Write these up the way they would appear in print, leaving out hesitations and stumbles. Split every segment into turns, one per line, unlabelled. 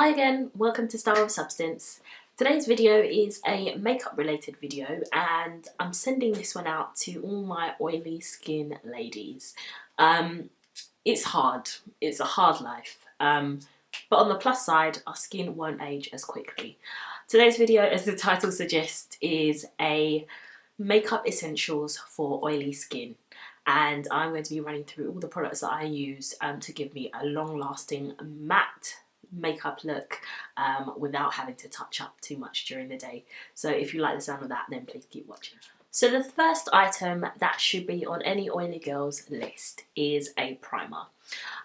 Hi again, welcome to Style of Substance. Today's video is a makeup related video and I'm sending this one out to all my oily skin ladies. It's hard, it's a hard life, but on the plus side, our skin won't age as quickly. Today's video, as the title suggests, is a makeup essentials for oily skin. And I'm going to be running through all the products that I use to give me a long-lasting matte makeup look without having to touch up too much during the day. So if you like the sound of that, then please keep watching. So the first item that should be on any oily girl's list is a primer.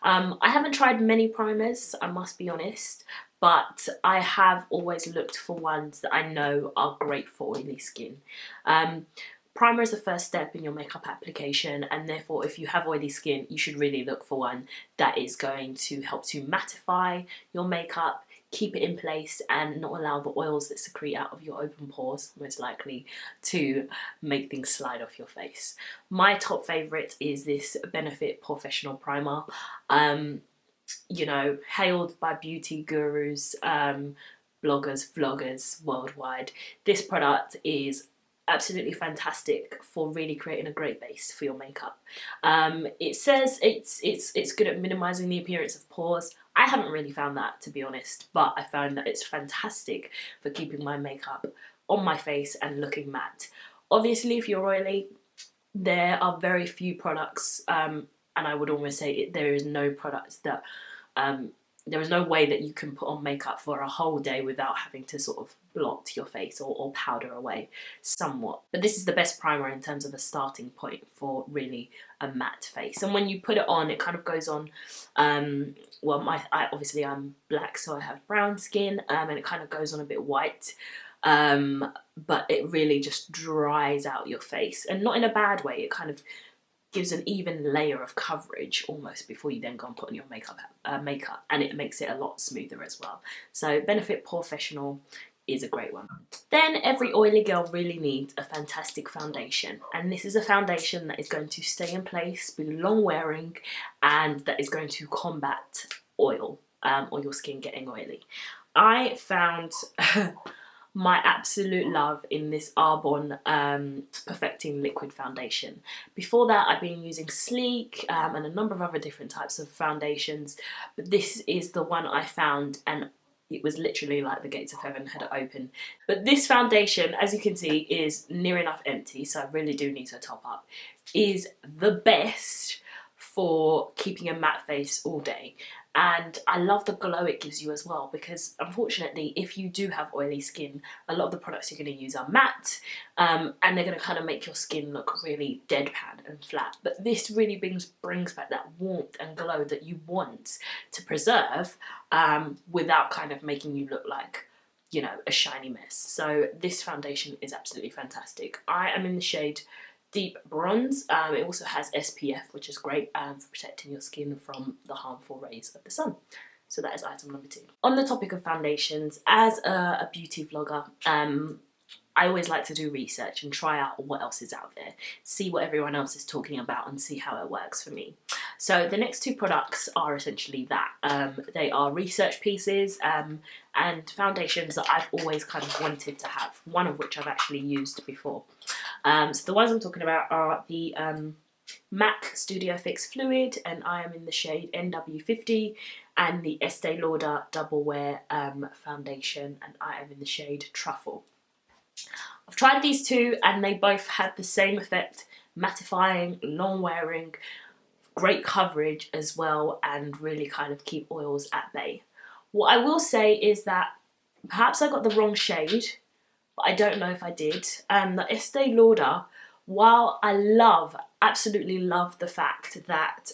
I haven't tried many primers, I must be honest, but I have always looked for ones that I know are great for oily skin. Primer is the first step in your makeup application, and therefore if you have oily skin, you should really look for one that is going to help to mattify your makeup, keep it in place, and not allow the oils that secrete out of your open pores, most likely, to make things slide off your face. My top favourite is this Benefit Professional Primer. You know, hailed by beauty gurus, bloggers, vloggers worldwide. This product is absolutely fantastic for really creating a great base for your makeup. It says it's good at minimizing the appearance of pores. I haven't really found that, to be honest, but I found that it's fantastic for keeping my makeup on my face and looking matte. Obviously, if you're oily, there are very few products, and I would almost say there is no products that there is no way that you can put on makeup for a whole day without having to sort of blot your face or powder away somewhat. But this is the best primer in terms of a starting point for really a matte face. And when you put it on, it kind of goes on, well, obviously I'm black, so I have brown skin, and it kind of goes on a bit white. But it really just dries out your face, and not in a bad way. It kind of gives an even layer of coverage almost before you then go and put on your makeup, and it makes it a lot smoother as well. So Benefit Professional is a great one. Then every oily girl really needs a fantastic foundation, and this is a foundation that is going to stay in place, be long wearing, and that is going to combat oil or your skin getting oily. I found my absolute love in this Arbonne Perfecting Liquid Foundation. Before that, I've been using Sleek and a number of other different types of foundations, but this is the one I found, and it was literally like the gates of heaven had opened. But this foundation, as you can see, is near enough empty, so I really do need to top up, is the best for keeping a matte face all day. And I love the glow it gives you as well, because unfortunately, if you do have oily skin, a lot of the products you're going to use are matte, and they're going to kind of make your skin look really deadpan and flat. But this really brings back that warmth and glow that you want to preserve, without kind of making you look like, you know, a shiny mess. So this foundation is absolutely fantastic. I am in the shade Deep Bronze. It also has SPF, which is great for protecting your skin from the harmful rays of the sun. So that is item number 2. On the topic of foundations, as a beauty vlogger, I always like to do research and try out what else is out there, see what everyone else is talking about and see how it works for me. So the next 2 products are essentially that. They are research pieces and foundations that I've always kind of wanted to have, one of which I've actually used before. So the ones I'm talking about are the MAC Studio Fix Fluid, and I am in the shade NW50, and the Estee Lauder Double Wear foundation, and I am in the shade Truffle. I've tried these 2 and they both had the same effect, mattifying, long wearing, great coverage as well, and really kind of keep oils at bay. What I will say is that perhaps I got the wrong shade, but I don't know if I did. The Estee Lauder, while I absolutely love the fact that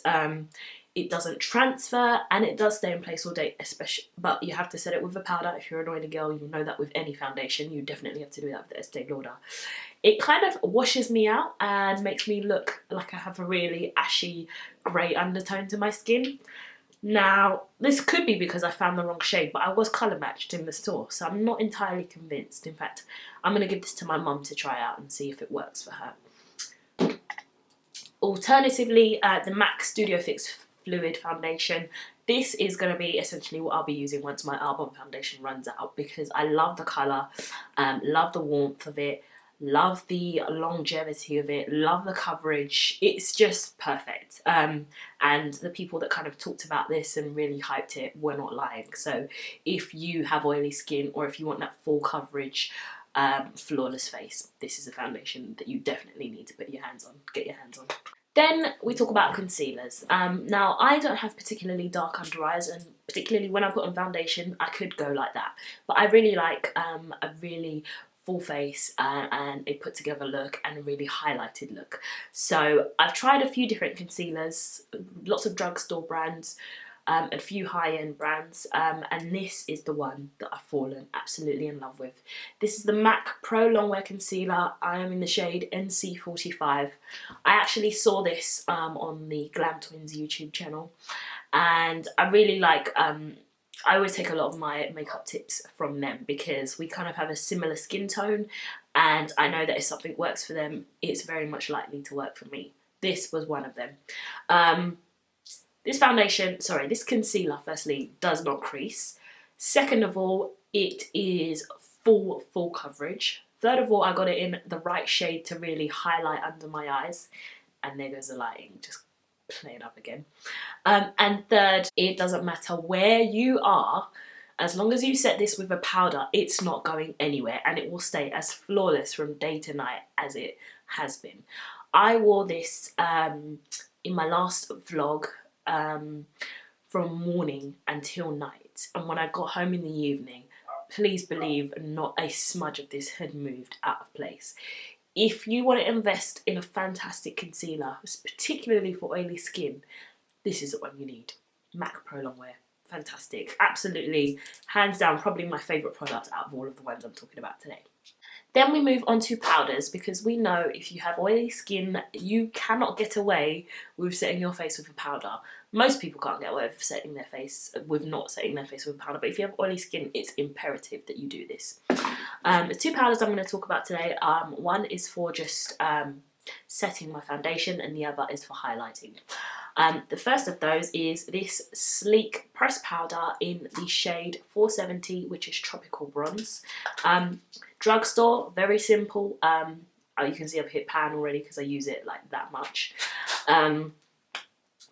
it doesn't transfer and it does stay in place all day, but you have to set it with a powder. If you're an oily girl, you know that with any foundation, you definitely have to do that with the Estee Lauder. It kind of washes me out and makes me look like I have a really ashy grey undertone to my skin. Now, this could be because I found the wrong shade, but I was colour matched in the store, so I'm not entirely convinced. In fact, I'm going to give this to my mum to try out and see if it works for her. Alternatively, the MAC Studio Fix Fluid Foundation This is going to be essentially what I'll be using once my Arbonne foundation runs out, because I love the colour, love the warmth of it, love the longevity of it, love the coverage. It's just perfect. And the people that kind of talked about this and really hyped it were not lying. So if you have oily skin, or if you want that full coverage, flawless face, this is a foundation that you definitely need to put your hands on, get your hands on. Then we talk about concealers. Now, I don't have particularly dark under eyes, and particularly when I put on foundation, I could go like that. But I really like a really full face and a put together look and a really highlighted look. So I've tried a few different concealers, lots of drugstore brands, a few high-end brands, and this is the one that I've fallen absolutely in love with. This is the MAC Pro Longwear Concealer. I am in the shade NC45. I actually saw this on the Glam Twins YouTube channel, and I really like, I always take a lot of my makeup tips from them because we kind of have a similar skin tone, and I know that if something works for them, it's very much likely to work for me. This was one of them. This concealer, firstly, does not crease. Second of all, it is full coverage. Third of all, I got it in the right shade to really highlight under my eyes. And there goes the lighting, just playing up again. And third, it doesn't matter where you are, as long as you set this with a powder, it's not going anywhere, and it will stay as flawless from day to night as it has been. I wore this in my last vlog, from morning until night, and when I got home in the evening, please believe not a smudge of this had moved out of place. If you want to invest in a fantastic concealer, particularly for oily skin, this is the one you need. MAC Pro Longwear, fantastic, absolutely, hands down, probably my favourite product out of all of the ones I'm talking about today. Then we move on to powders, because we know if you have oily skin, you cannot get away with setting your face with a powder. Most people can't get away with not setting their face with a powder, but if you have oily skin, it's imperative that you do this. The two powders I'm going to talk about today, one is for just setting my foundation, and the other is for highlighting. The first of those is this sleek pressed powder in the shade 470, which is Tropical Bronze. Drugstore, very simple. You can see I've hit pan already because I use it like that much.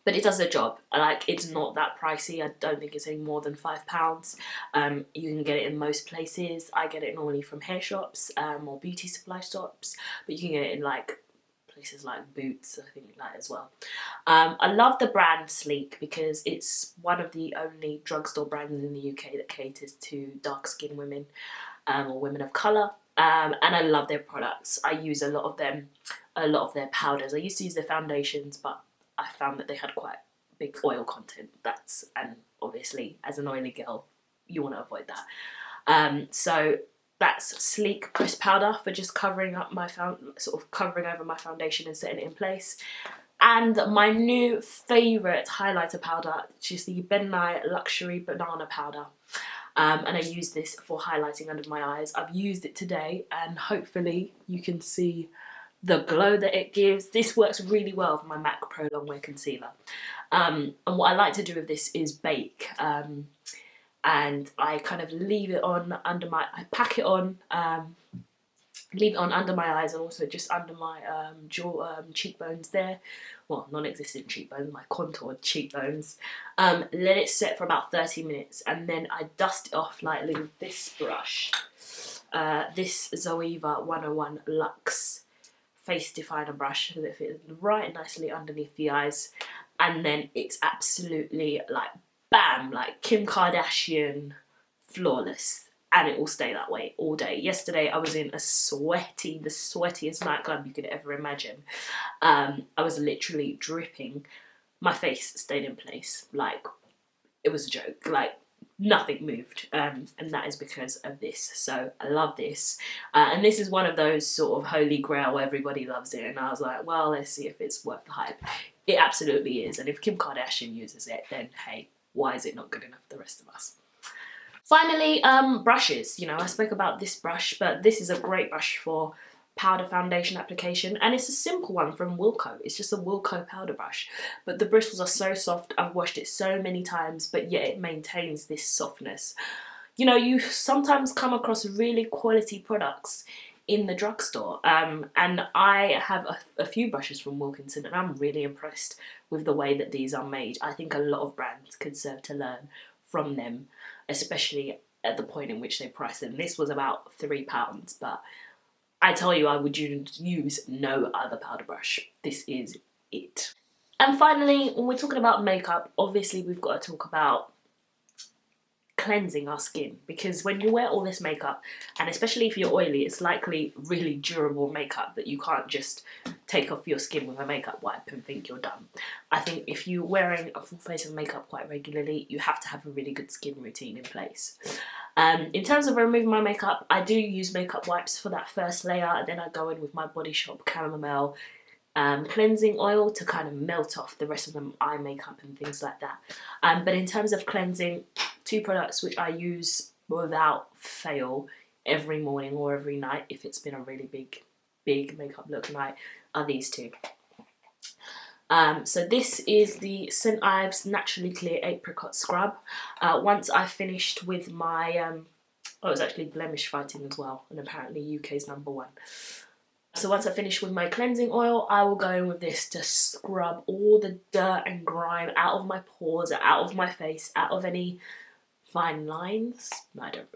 But it does the job. Like, it's not that pricey. I don't think it's any more than £5. You can get it in most places. I get it normally from hair shops or beauty supply shops, but you can get it in like places like Boots, I think, like as well. I love the brand Sleek because it's one of the only drugstore brands in the UK that caters to dark skinned women or women of colour. And I love their products. I use a lot of their powders. I used to use their foundations, but I found that they had quite big oil content. And obviously, as an oily girl, you want to avoid that. So that's Sleek pressed powder for just covering up my covering over my foundation and setting it in place. And my new favourite highlighter powder, which is the Ben Nye Luxury Banana Powder. And I use this for highlighting under my eyes. I've used it today, and hopefully you can see the glow that it gives. This works really well for my MAC Pro Longwear Concealer. And what I like to do with this is bake. And I kind of leave it on I pack it on, leave it on under my eyes, and also just under my cheekbones there. Well, non-existent cheekbones, my contoured cheekbones. Let it set for about 30 minutes, and then I dust it off lightly with this brush. This Zoeva 101 Luxe Face Definer brush, so that it fits right nicely underneath the eyes. And then it's absolutely like bam, like Kim Kardashian, flawless. And it will stay that way all day. Yesterday I was in the sweatiest nightclub you could ever imagine. I was literally dripping. My face stayed in place. Like, it was a joke. Like, nothing moved. And that is because of this. So I love this. And this is one of those sort of holy grail, everybody loves it. And I was like, well, let's see if it's worth the hype. It absolutely is. And if Kim Kardashian uses it, then hey, why is it not good enough for the rest of us? Finally, brushes. You know, I spoke about this brush, but this is a great brush for powder foundation application, and it's a simple one from Wilko. It's just a Wilko powder brush, but the bristles are so soft. I've washed it so many times, but yet it maintains this softness. You know, you sometimes come across really quality products in the drugstore, and I have a few brushes from Wilkinson, and I'm really impressed with the way that these are made. I think a lot of brands could serve to learn from them, especially at the point in which they price them. This was about £3, but I tell you, I would use no other powder brush. This is it. And finally, when we're talking about makeup, obviously we've got to talk about cleansing our skin, because when you wear all this makeup, and especially if you're oily, it's likely really durable makeup that you can't just take off your skin with a makeup wipe and think you're done. I think if you're wearing a full face of makeup quite regularly, you have to have a really good skin routine in place. In terms of removing my makeup, I do use makeup wipes for that first layer, and then I go in with my Body Shop Chamomile cleansing oil to kind of melt off the rest of the eye makeup and things like that. But in terms of cleansing, 2 products which I use without fail every morning or every night if it's been a really big makeup look night are these 2. So this is the St. Ives Naturally Clear Apricot Scrub. Once I finished with my, oh, it was actually blemish fighting as well, and apparently UK's #1. So once I finish with my cleansing oil, I will go in with this to scrub all the dirt and grime out of my pores, out of my face, out of any fine lines. No, I don't,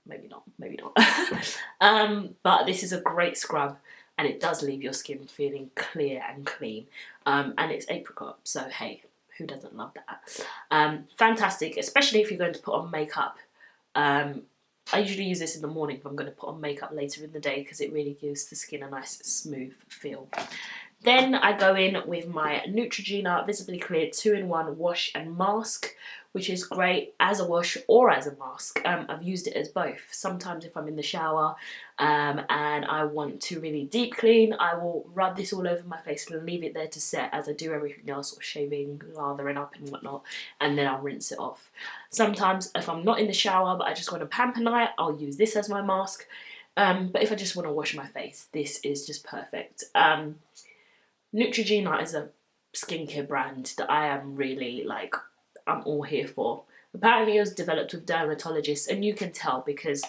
maybe not. But this is a great scrub, and it does leave your skin feeling clear and clean. And it's apricot, so hey, who doesn't love that? Fantastic, especially if you're going to put on makeup. I usually use this in the morning if I'm going to put on makeup later in the day, because it really gives the skin a nice smooth feel. Then I go in with my Neutrogena Visibly Clear 2-in-1 wash and mask, which is great as a wash or as a mask. I've used it as both. Sometimes if I'm in the shower and I want to really deep clean, I will rub this all over my face and leave it there to set as I do everything else, sort of shaving, lathering up and whatnot, and then I'll rinse it off. Sometimes if I'm not in the shower but I just want a pamper night, I'll use this as my mask. But if I just want to wash my face, this is just perfect. Neutrogena is a skincare brand that I am really like, I'm all here for. Apparently it was developed with dermatologists, and you can tell because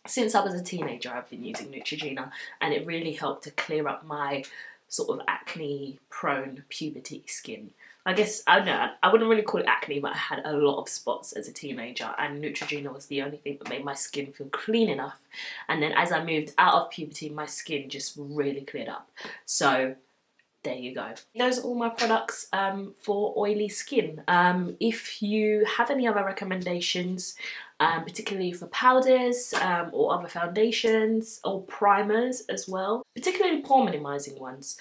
since I was a teenager I've been using Neutrogena, and it really helped to clear up my sort of acne prone puberty skin. I guess, I don't know, I wouldn't really call it acne, but I had a lot of spots as a teenager, and Neutrogena was the only thing that made my skin feel clean enough. And then as I moved out of puberty, my skin just really cleared up. So there you go. Those are all my products for oily skin. If you have any other recommendations, particularly for powders or other foundations or primers as well, particularly pore minimizing ones,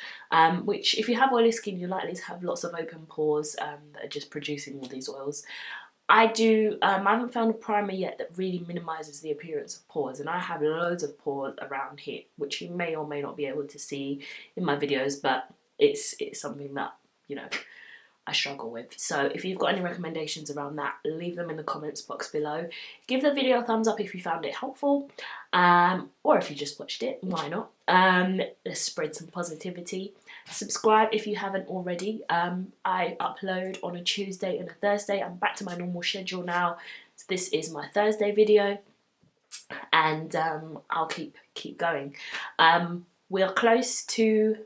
which if you have oily skin, you're likely to have lots of open pores that are just producing all these oils. I haven't found a primer yet that really minimises the appearance of pores, and I have loads of pores around here, which you may or may not be able to see in my videos, but it's something that, you know, I struggle with. So if you've got any recommendations around that, leave them in the comments box below. Give the video a thumbs up if you found it helpful, or if you just watched it, why not? Let's spread some positivity. Subscribe if you haven't already. I upload on a Tuesday and a Thursday. I'm back to my normal schedule now. So this is my Thursday video, and I'll keep going. We are close to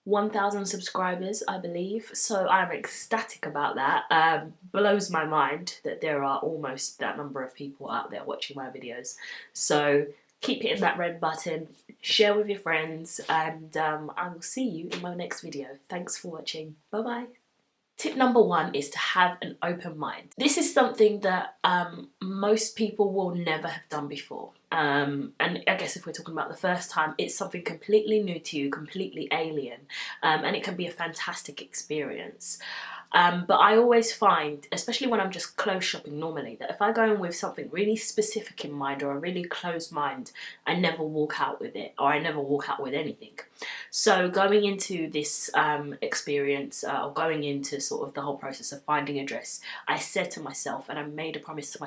1,000 subscribers, I believe, so I'm ecstatic about that. Blows my mind that there are almost that number of people out there watching my videos. So keep hitting that red button, share with your friends, and I will see you in my next video. Thanks for watching. Bye bye. Tip number 1 is to have an open mind. This is something that most people will never have done before. And I guess if we're talking about the first time, it's something completely new to you, completely alien, and it can be a fantastic experience. But I always find, especially when I'm just clothes shopping normally, that if I go in with something really specific in mind or a really closed mind, I never walk out with it, or I never walk out with anything. So going into this experience, or going into sort of the whole process of finding a dress, I said to myself, and I made a promise to myself,